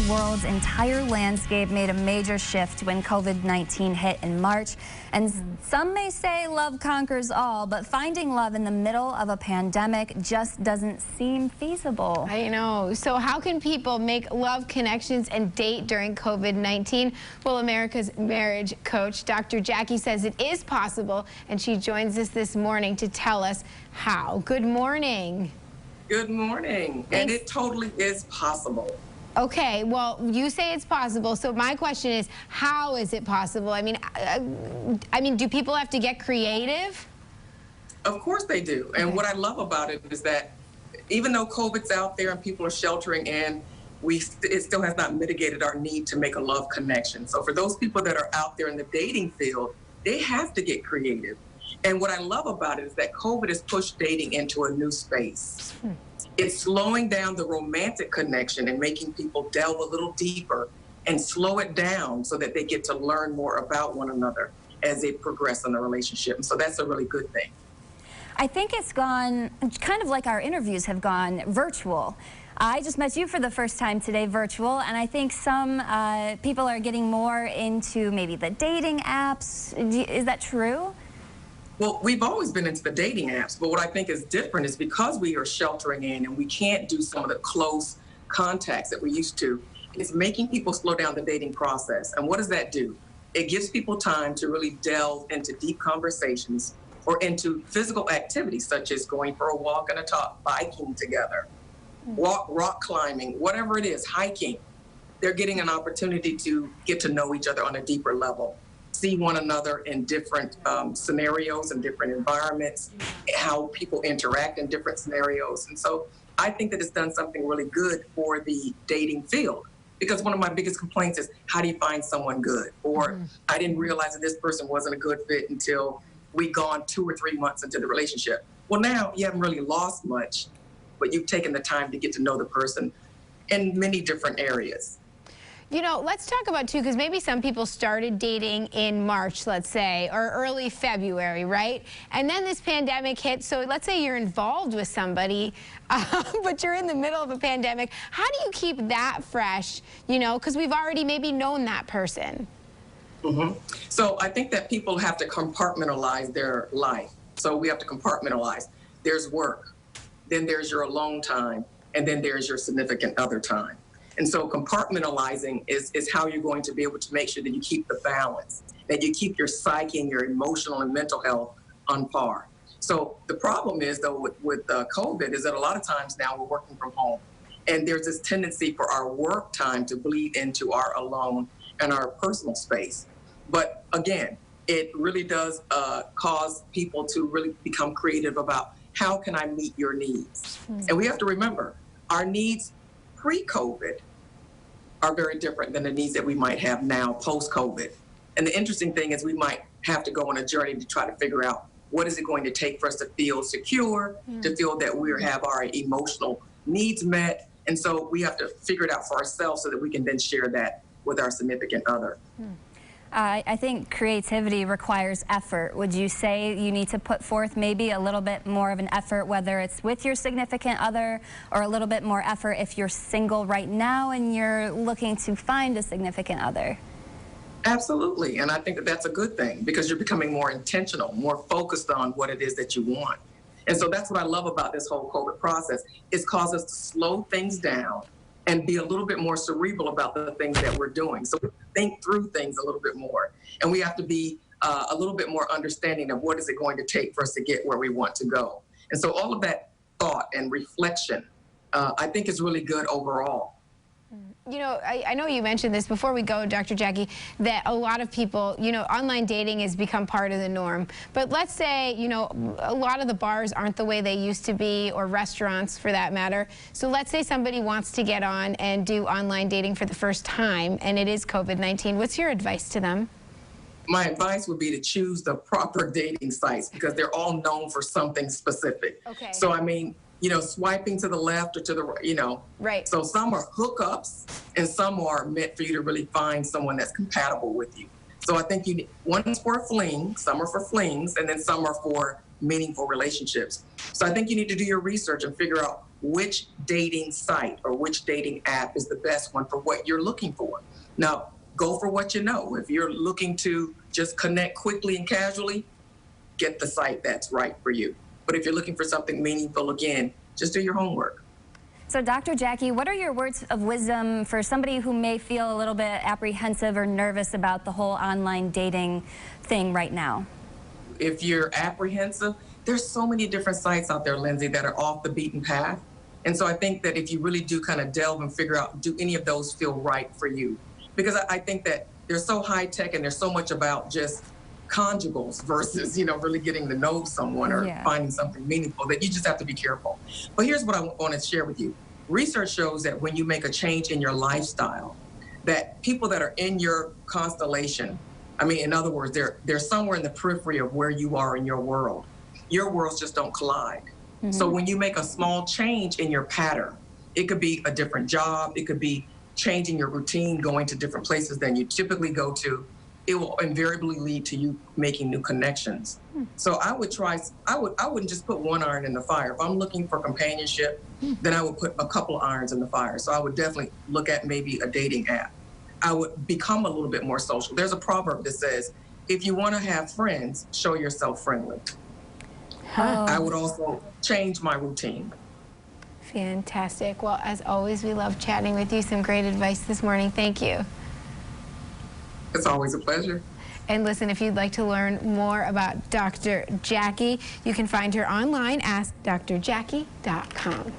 world's entire landscape made a major shift when COVID-19 hit in March. And some may say love conquers all, but finding love in the middle of a pandemic just doesn't seem feasible. I know. So how can people make love connections and date during COVID-19? Well, America's marriage coach, Dr. Jackie, says it is possible, and she joins us this morning to tell us how. Good morning. Good morning. Thanks. And it totally is possible. Okay, well, you say it's possible. So my question is, how is it possible? I mean, do people have to get creative? Of course they do. And what I love about it is that even though COVID's out there and people are sheltering in, it still has not mitigated our need to make a love connection. So for those people that are out there in the dating field, they have to get creative. And what I love about it is that COVID has pushed dating into a new space. It's slowing down the romantic connection and making people delve a little deeper and slow it down so that they get to learn more about one another as they progress in the relationship. And so that's a really good thing. I think it's gone kind of like our interviews have gone virtual. I just met you for the first time today virtual, and I think some people are getting more into maybe the dating apps. Is that true? Well, we've always been into the dating apps, but what I think is different is because we are sheltering in and we can't do some of the close contacts that we used to, it's making people slow down the dating process. And what does that do? It gives people time to really delve into deep conversations or into physical activities such as going for a walk and a talk, biking together, rock climbing, whatever it is, hiking. They're getting an opportunity to get to know each other on a deeper level, see one another in different scenarios and different environments, how people interact in different scenarios. And so I think that it's done something really good for the dating field, because one of my biggest complaints is, how do you find someone good? Or I didn't realize that this person wasn't a good fit until we'd gone 2 or 3 months into the relationship. Well, now you haven't really lost much, but you've taken the time to get to know the person in many different areas. You know, let's talk about, too, because maybe some people started dating in March, let's say, or early February, right? And then this pandemic hit, so let's say you're involved with somebody, but you're in the middle of a pandemic. How do you keep that fresh, you know, because we've already maybe known that person? So I think that people have to compartmentalize their life. So we have to compartmentalize. There's work, then there's your alone time, and then there's your significant other time. And so compartmentalizing is how you're going to be able to make sure that you keep the balance, that you keep your psyche and your emotional and mental health on par. So the problem is, though, with COVID is that a lot of times now we're working from home. And there's this tendency for our work time to bleed into our alone and our personal space. But again, it really does cause people to really become creative about, how can I meet your needs? And we have to remember, our needs pre-COVID are very different than the needs that we might have now post-COVID. And the interesting thing is, we might have to go on a journey to try to figure out, what is it going to take for us to feel secure, to feel that we have our emotional needs met. And so we have to figure it out for ourselves so that we can then share that with our significant other. I think creativity requires effort. Would you say you need to put forth maybe a little bit more of an effort, whether it's with your significant other, or a little bit more effort if you're single right now and you're looking to find a significant other? Absolutely. And I think that that's a good thing, because you're becoming more intentional, more focused on what it is that you want. And so that's what I love about this whole COVID process. It's caused us to slow things down and be a little bit more cerebral about the things that we're doing. So we think through things a little bit more. And we have to be a little bit more understanding of what is it going to take for us to get where we want to go. And so all of that thought and reflection, I think, is really good overall. You know, I know you mentioned this before we go, Dr. Jackie, that a lot of people, you know, online dating has become part of the norm. But let's say, you know, a lot of the bars aren't the way they used to be, or restaurants for that matter. So let's say somebody wants to get on and do online dating for the first time, and it is COVID-19. What's your advice to them? My advice would be to choose the proper dating sites, because they're all known for something specific. Okay. So, I mean, you know, swiping to the left or to the right, you know. Right. So some are hookups and some are meant for you to really find someone that's compatible with you. So I think one is for a fling, some are for flings, and then some are for meaningful relationships. So I think you need to do your research and figure out which dating site or which dating app is the best one for what you're looking for. Now, go for what you know. If you're looking to just connect quickly and casually, get the site that's right for you. But if you're looking for something meaningful, again, just do your homework. So Dr. Jacquie, what are your words of wisdom for somebody who may feel a little bit apprehensive or nervous about the whole online dating thing right now? If you're apprehensive, there's so many different sites out there, Lindsay, that are off the beaten path. And so I think that if you really do kind of delve and figure out, do any of those feel right for you? Because I think that they're so high tech and there's so much about just conjugals versus, really getting to know someone or finding something meaningful that you just have to be careful. But here's what I want to share with you. Research shows that when you make a change in your lifestyle, that people that are in your constellation, in other words, they're somewhere in the periphery of where you are in your world. Your worlds just don't collide. Mm-hmm. So when you make a small change in your pattern, it could be a different job, it could be changing your routine, going to different places than you typically go to, it will invariably lead to you making new connections. So I wouldn't just put one iron in the fire. If I'm looking for companionship, then I would put a couple irons in the fire. So I would definitely look at maybe a dating app. I would become a little bit more social. There's a proverb that says, if you want to have friends, show yourself friendly. I would also change my routine. Fantastic. Well, as always, we love chatting with you. Some great advice this morning. Thank you. It's always a pleasure. And listen, if you'd like to learn more about Dr. Jacquie, you can find her online at drjacquie.com.